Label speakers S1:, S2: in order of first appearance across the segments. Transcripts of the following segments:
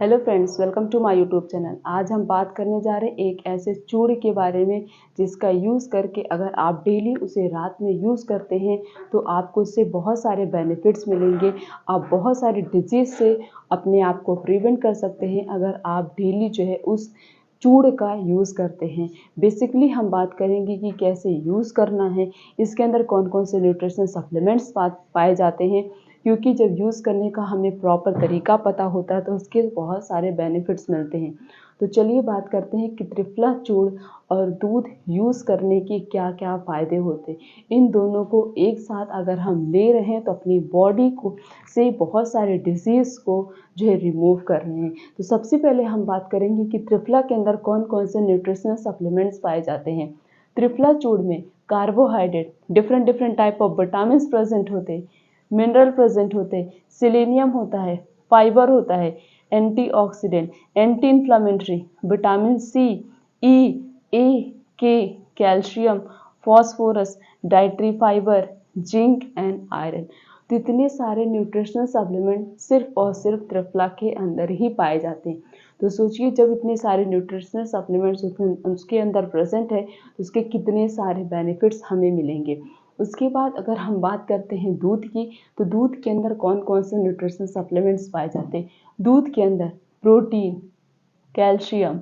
S1: Hello friends, welcome to my YouTube channel. आज हम बात करने जा रहे हैं एक ऐसे चूर्ण के बारे में जिसका यूज़ करके अगर आप डेली उसे रात में यूज़ करते हैं तो आपको उससे बहुत सारे बेनिफिट्स मिलेंगे। आप बहुत सारी डिजीज़ से अपने आप को प्रिवेंट कर सकते हैं अगर आप डेली जो है उस चूर्ण का यूज़ करते हैं। बेसिकली हम बात करेंगे कि कैसे यूज़ करना है, इसके अंदर कौन कौन से न्यूट्रिशनल सप्लीमेंट्स पाए जाते हैं, क्योंकि जब यूज़ करने का हमें प्रॉपर तरीका पता होता है तो उसके बहुत सारे बेनिफिट्स मिलते हैं। तो चलिए बात करते हैं कि त्रिफला चूर्ण और दूध यूज़ करने के क्या क्या फ़ायदे होते हैं। इन दोनों को एक साथ अगर हम ले रहे हैं तो अपनी बॉडी को से बहुत सारे डिजीज़ को जो है रिमूव कर रहे हैं। तो सबसे पहले हम बात करेंगे कि त्रिफला के अंदर कौन कौन से न्यूट्रिशनल सप्लीमेंट्स पाए जाते हैं। त्रिफला चूर्ण में carbohydrate, different type of vitamin present होते हैं, मिनरल प्रेजेंट होते हैं, सेलेनियम होता है, फाइबर होता है, antioxidant, anti inflammatory, vitamin C, E, A, K, calcium, phosphorus, dietary fibre, zinc and iron. तो इतने सारे न्यूट्रिशनल सप्लीमेंट सिर्फ और सिर्फ त्रिफला के अंदर ही पाए जाते हैं। तो सोचिए, जब इतने सारे न्यूट्रिशनल सप्लीमेंट्स उसके अंदर प्रेजेंट है तो उसके कितने सारे बेनिफिट्स हमें मिलेंगे। उसके बाद अगर हम बात करते हैं दूध की, तो दूध के अंदर कौन कौन से न्यूट्रिशनल सप्लीमेंट्स पाए जाते हैं। दूध के अंदर protein, calcium,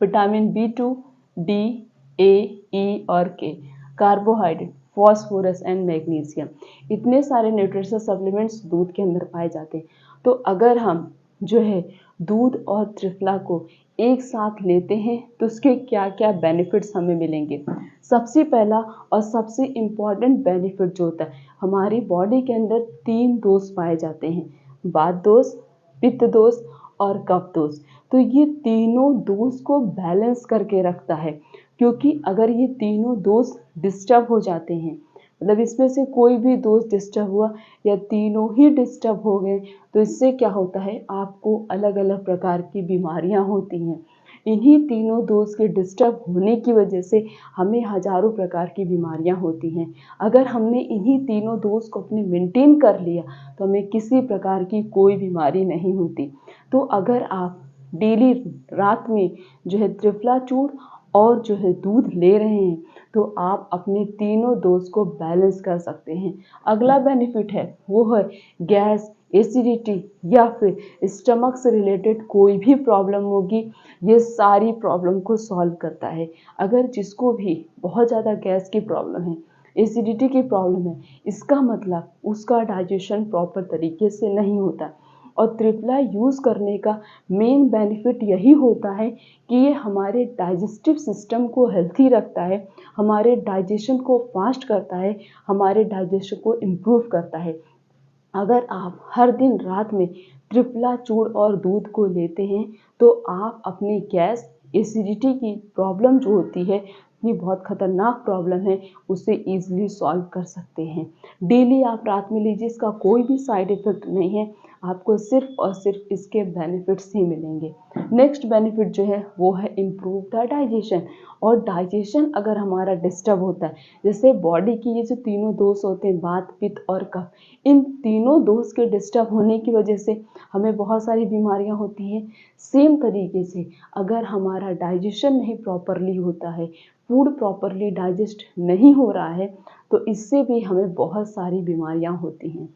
S1: vitamin B2, D, A, E और K, carbohydrate, phosphorus and magnesium, इतने सारे न्यूट्रिशनल सप्लीमेंट्स दूध के अंदर पाए जाते हैं। तो अगर हम जो है दूध और त्रिफला को एक साथ लेते हैं तो उसके क्या क्या बेनिफिट्स हमें मिलेंगे। सबसे पहला और सबसे इम्पॉर्टेंट बेनिफिट जो होता है, हमारी बॉडी के अंदर 3 दोष पाए जाते हैं, वात दोष, पित्त दोष और कफ दोष। तो ये तीनों दोष को बैलेंस करके रखता है, क्योंकि अगर ये तीनों दोष डिस्टर्ब हो जाते हैं, मतलब इसमें से कोई भी दोष डिस्टर्ब हुआ या तीनों ही डिस्टर्ब हो गए, तो इससे क्या होता है, आपको अलग अलग प्रकार की बीमारियां होती हैं। इन्हीं तीनों दोष के डिस्टर्ब होने की वजह से हमें हजारों प्रकार की बीमारियां होती हैं। अगर हमने इन्हीं तीनों दोष को अपने मेंटेन कर लिया तो हमें किसी प्रकार की कोई बीमारी नहीं होती। तो अगर आप डेली रात में जो है त्रिफला चूर्ण और जो है दूध ले रहे हैं तो आप अपने तीनों दोष को बैलेंस कर सकते हैं। अगला बेनिफिट है वो है गैस, एसिडिटी या फिर स्टमक से रिलेटेड कोई भी प्रॉब्लम होगी, ये सारी प्रॉब्लम को सॉल्व करता है। अगर जिसको भी बहुत ज़्यादा गैस की प्रॉब्लम है, एसिडिटी की प्रॉब्लम है, इसका मतलब उसका डाइजेशन प्रॉपर तरीके से नहीं होता। और त्रिफला यूज़ करने का मेन बेनिफिट यही होता है कि ये हमारे डाइजेस्टिव सिस्टम को हेल्थी रखता है, हमारे डाइजेशन को फास्ट करता है, हमारे डाइजेशन को इम्प्रूव करता है। अगर आप हर दिन रात में त्रिफला चूर्ण और दूध को लेते हैं तो आप अपनी गैस, एसिडिटी की प्रॉब्लम जो होती है, ये बहुत खतरनाक प्रॉब्लम है, उसे ईजिली सॉल्व कर सकते हैं। डेली आप रात में लीजिए, इसका कोई भी साइड इफ़ेक्ट नहीं है, आपको सिर्फ और सिर्फ इसके बेनिफिट्स ही मिलेंगे। नेक्स्ट बेनिफिट जो है वो है इम्प्रूव द डाइजेशन। और डाइजेशन अगर हमारा डिस्टर्ब होता है, जैसे बॉडी की ये जो तीनों दोष होते हैं, वात, पित्त और कफ, इन तीनों दोष के डिस्टर्ब होने की वजह से हमें बहुत सारी बीमारियां होती हैं। सेम तरीके से अगर हमारा डाइजेशन नहीं प्रॉपरली होता है, फूड प्रॉपरली डाइजेस्ट नहीं हो रहा है, तो इससे भी हमें बहुत सारी बीमारियां होती हैं।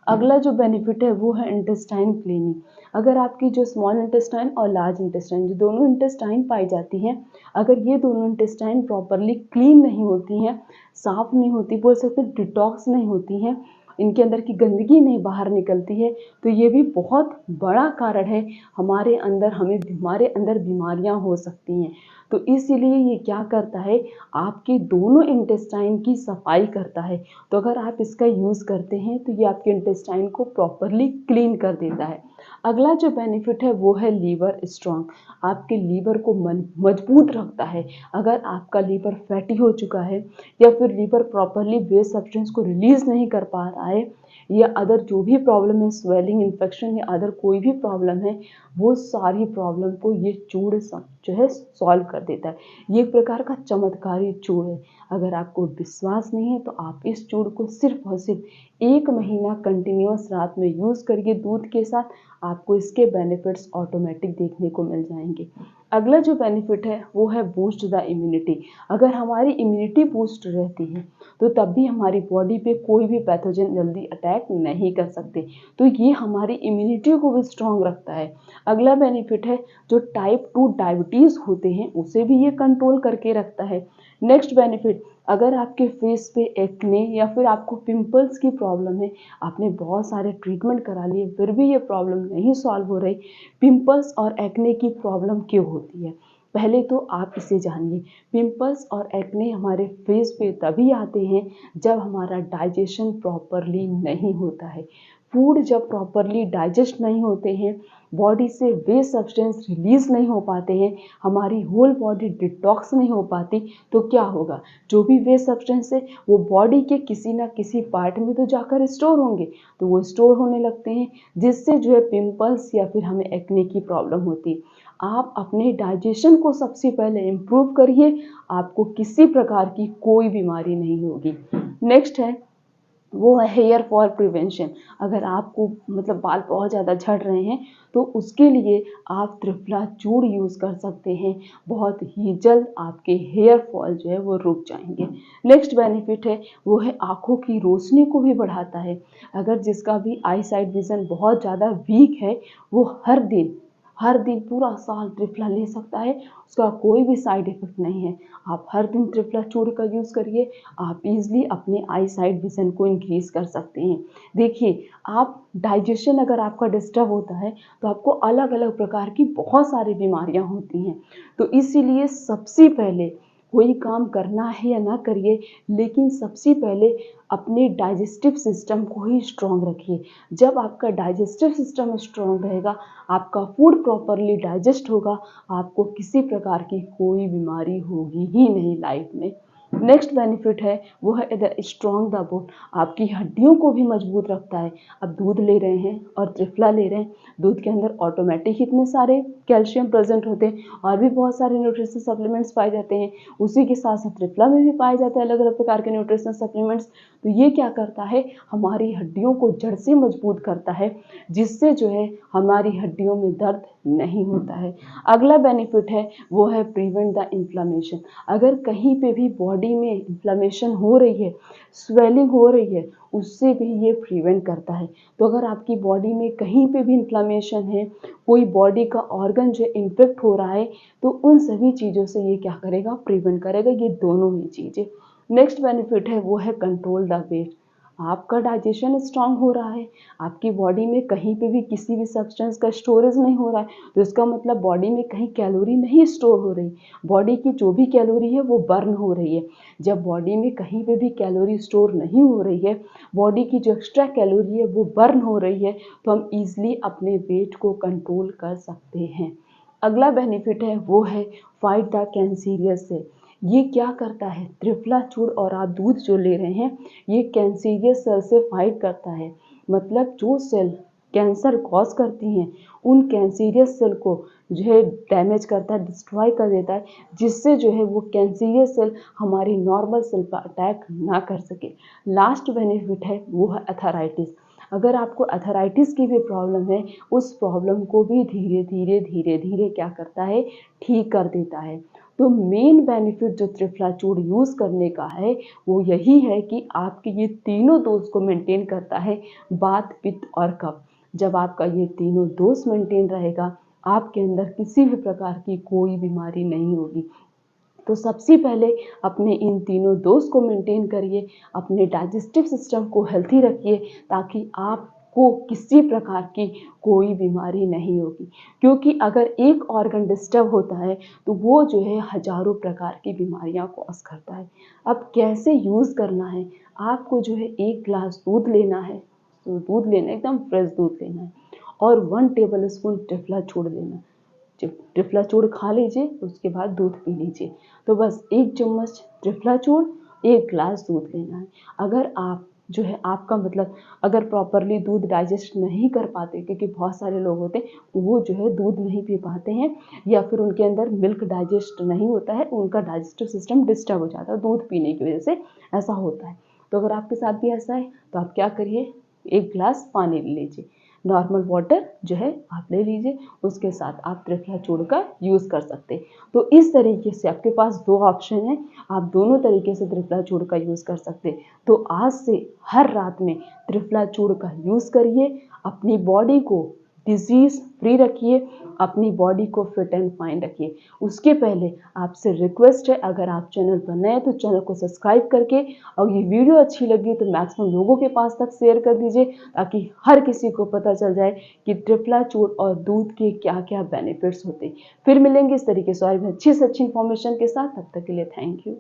S1: अगला जो बेनिफिट है वो है इंटेस्टाइन क्लीनिंग। अगर आपकी जो स्मॉल इंटेस्टाइन और लार्ज इंटेस्टाइन, जो दोनों इंटेस्टाइन पाई जाती हैं, अगर ये दोनों इंटेस्टाइन प्रॉपरली क्लीन नहीं होती हैं, साफ नहीं होती, बोल सकते डिटॉक्स नहीं होती हैं, इनके अंदर की गंदगी नहीं बाहर निकलती है, तो ये भी बहुत बड़ा कारण है हमारे अंदर बीमारियां हो सकती हैं। तो इसीलिए ये क्या करता है, आपके दोनों इंटेस्टाइन की सफाई करता है। तो अगर आप इसका यूज़ करते हैं तो ये आपके इंटेस्टाइन को प्रॉपरली क्लीन कर देता है। अगला जो बेनिफिट है वो है लीवर स्ट्रॉन्ग। आपके लीवर को मजबूत रखता है। अगर आपका लीवर फैटी हो चुका है या फिर लीवर प्रॉपरली वेस्ट सब्सटेंस को रिलीज नहीं कर पा रहा है, या अदर जो भी प्रॉब्लम है, स्वेलिंग, इन्फेक्शन या अदर कोई भी प्रॉब्लम है, वो सारी प्रॉब्लम को ये चूर्ण जो है सॉल्व कर देता है। ये एक प्रकार का चमत्कारी चूर्ण है। अगर आपको विश्वास नहीं है तो आप इस चूर्ण को सिर्फ और सिर्फ 1 महीना कंटिन्यूअस रात में यूज़ करिए दूध के साथ, आपको इसके बेनिफिट्स ऑटोमेटिक देखने को मिल जाएंगे। अगला जो बेनिफिट है वो है बूस्ट द इम्यूनिटी। अगर हमारी इम्यूनिटी बूस्ट रहती है तो तब भी हमारी बॉडी पे कोई भी पैथोजन जल्दी अटैक नहीं कर सकते, तो ये हमारी इम्यूनिटी को भी स्ट्रांग रखता है। अगला बेनिफिट है जो टाइप 2 डायबिटीज़ होते हैं उसे भी ये कंट्रोल करके रखता है। नेक्स्ट बेनिफिट, अगर आपके फेस पे एक्ने या फिर आपको पिंपल्स की प्रॉब्लम है, आपने बहुत सारे ट्रीटमेंट करा लिए फिर भी ये प्रॉब्लम नहीं सॉल्व हो रही, पिंपल्स और एक्ने की प्रॉब्लम क्यों होती है? पहले तो आप इसे जानिए। पिंपल्स और एक्ने हमारे फेस पे तभी आते हैं जब हमारा डाइजेशन प्रॉपरली नहीं होता है। फूड जब प्रॉपरली डाइजेस्ट नहीं होते हैं, बॉडी से वेस्ट सब्सटेंस रिलीज नहीं हो पाते हैं, हमारी होल बॉडी डिटॉक्स नहीं हो पाती, तो क्या होगा? जो भी वेस्ट सब्सटेंस है वो बॉडी के किसी ना किसी पार्ट में तो जाकर स्टोर होंगे, तो वो स्टोर होने लगते हैं, जिससे जो है पिंपल्स या फिर हमें एक्ने की प्रॉब्लम होती है। आप अपने डाइजेशन को सबसे पहले इम्प्रूव करिए, आपको किसी प्रकार की कोई बीमारी नहीं होगी। नेक्स्ट है वो है हेयर फॉल प्रिवेंशन। अगर आपको मतलब बाल बहुत ज़्यादा झड़ रहे हैं तो उसके लिए आप त्रिफला चूर्ण यूज़ कर सकते हैं, बहुत ही जल्द आपके हेयर फॉल जो है वो रुक जाएंगे। नेक्स्ट बेनिफिट है वो है आँखों की रोशनी को भी बढ़ाता है। अगर जिसका भी आई साइड विज़न बहुत ज़्यादा वीक है, वो हर दिन पूरा साल त्रिफला ले सकता है, उसका कोई भी साइड इफ़ेक्ट नहीं है। आप हर दिन त्रिफला चूर्ण का यूज़ करिए, आप ईज़िली अपने आई साइड विज़न को इंक्रीज़ कर सकते हैं। देखिए, आप डाइजेशन अगर आपका डिस्टर्ब होता है तो आपको अलग-अलग प्रकार की बहुत सारी बीमारियाँ होती हैं। तो इसीलिए सबसे पहले कोई काम करना है या ना करिए, लेकिन सबसे पहले अपने डाइजेस्टिव सिस्टम को ही स्ट्रॉन्ग रखिए। जब आपका डाइजेस्टिव सिस्टम स्ट्रॉन्ग रहेगा, आपका फूड प्रॉपरली डाइजेस्ट होगा, आपको किसी प्रकार की कोई बीमारी होगी ही नहीं लाइफ में। नेक्स्ट बेनिफिट है वो है द स्ट्रॉन्ग द बोन। आपकी हड्डियों को भी मजबूत रखता है। अब दूध ले रहे हैं और त्रिफला ले रहे हैं, दूध के अंदर ऑटोमेटिक इतने सारे कैल्शियम प्रेजेंट होते हैं और भी बहुत सारे न्यूट्रिशन सप्लीमेंट्स पाए जाते हैं। उसी के साथ साथ त्रिफला में भी पाए जाते हैं अलग अलग प्रकार के न्यूट्रिशन सप्लीमेंट्स। तो ये क्या करता है, हमारी हड्डियों को जड़ से मजबूत करता है, जिससे जो है हमारी हड्डियों में दर्द नहीं होता है। अगला बेनिफिट है वो है प्रिवेंट द इन्फ्लामेशन। अगर कहीं पे भी बॉडी में इन्फ्लामेशन हो रही है, स्वेलिंग हो रही है, उससे भी ये प्रिवेंट करता है। तो अगर आपकी बॉडी में कहीं पे भी इन्फ्लामेशन है, कोई बॉडी का ऑर्गन जो इन्फेक्ट हो रहा है, तो उन सभी चीज़ों से ये क्या करेगा, प्रिवेंट करेगा, ये दोनों ही चीज़ें। नेक्स्ट बेनिफिट है वो है कंट्रोल द वेट। आपका डाइजेशन स्ट्रांग हो रहा है, आपकी बॉडी में कहीं पे भी किसी भी सब्सटेंस का स्टोरेज नहीं हो रहा है, तो इसका मतलब बॉडी में कहीं कैलोरी नहीं स्टोर हो रही, बॉडी की जो भी कैलोरी है वो बर्न हो रही है। जब बॉडी में कहीं पे भी कैलोरी स्टोर नहीं हो रही है, बॉडी की जो एक्स्ट्रा कैलोरी है वो बर्न हो रही है, तो हम ईजिली अपने वेट को कंट्रोल कर सकते हैं। अगला बेनिफिट है वो है फाइट द कैंसरियस सेल। ये क्या करता है, त्रिफला चूर्ण और आप दूध जो ले रहे हैं, ये कैंसरियस सेल से फाइट करता है। मतलब जो सेल कैंसर कॉज करती हैं, उन कैंसरियस सेल को जो है डैमेज करता है, डिस्ट्रॉय कर देता है, जिससे जो है वो कैंसरियस सेल हमारी नॉर्मल सेल पर अटैक ना कर सके। लास्ट बेनिफिट है वो है अथराइटिस। अगर आपको अथराइटिस की भी प्रॉब्लम है, उस प्रॉब्लम को भी धीरे धीरे क्या करता है, ठीक कर देता है। तो मेन बेनिफिट जो त्रिफला चूर्ण यूज़ करने का है वो यही है कि आपके ये तीनों दोष को मेंटेन करता है, वात पित्त और कफ। जब आपका ये तीनों दोष मेंटेन रहेगा, आपके अंदर किसी भी प्रकार की कोई बीमारी नहीं होगी। तो सबसे पहले अपने इन तीनों दोष को मेंटेन करिए, अपने डाइजेस्टिव सिस्टम को हेल्थी रखिए, ताकि आपको किसी प्रकार की कोई बीमारी नहीं होगी। क्योंकि अगर एक ऑर्गन डिस्टर्ब होता है तो वो जो है हजारों प्रकार की बीमारियां कॉज करता है। अब कैसे यूज़ करना है, आपको जो है 1 ग्लास दूध लेना है, तो दूध लेना एकदम फ्रेश दूध लेना है, और 1 टेबल स्पून त्रिफला चूर्ण लेना है। जब त्रिफला चूर्ण खा लीजिए उसके बाद दूध पी लीजिए। तो बस 1 चम्मच त्रिफला चूर्ण, 1 ग्लास दूध लेना है। अगर आप जो है आपका मतलब अगर प्रॉपरली दूध डाइजेस्ट नहीं कर पाते, क्योंकि बहुत सारे लोग होते हैं वो जो है दूध नहीं पी पाते हैं, या फिर उनके अंदर मिल्क डाइजेस्ट नहीं होता है, उनका डाइजेस्टिव सिस्टम डिस्टर्ब हो जाता है दूध पीने की वजह से, ऐसा होता है। तो अगर आपके साथ भी ऐसा है तो आप क्या करिए, 1 ग्लास पानी ले लीजिए। नॉर्मल वाटर जो है आप ले लीजिए, उसके साथ आप त्रिफला चूर्ण का यूज़ कर सकते हैं। तो इस तरीके से आपके पास 2 ऑप्शन हैं, आप दोनों तरीके से त्रिफला चूर्ण का यूज़ कर सकते हैं। तो आज से हर रात में त्रिफला चूर्ण का यूज़ करिए, अपनी बॉडी को डिजीज़ फ्री रखिए, अपनी बॉडी को फिट एंड फाइन रखिए। उसके पहले आपसे रिक्वेस्ट है, अगर आप चैनल पर नए हैं तो चैनल को सब्सक्राइब करके और ये वीडियो अच्छी लगी तो मैक्सिमम लोगों के पास तक शेयर कर दीजिए, ताकि हर किसी को पता चल जाए कि त्रिफला चूर्ण और दूध के क्या क्या बेनिफिट्स होते हैं। फिर मिलेंगे इस तरीके से और भी अच्छी से अच्छी इन्फॉर्मेशन के साथ, तब तक के लिए थैंक यू।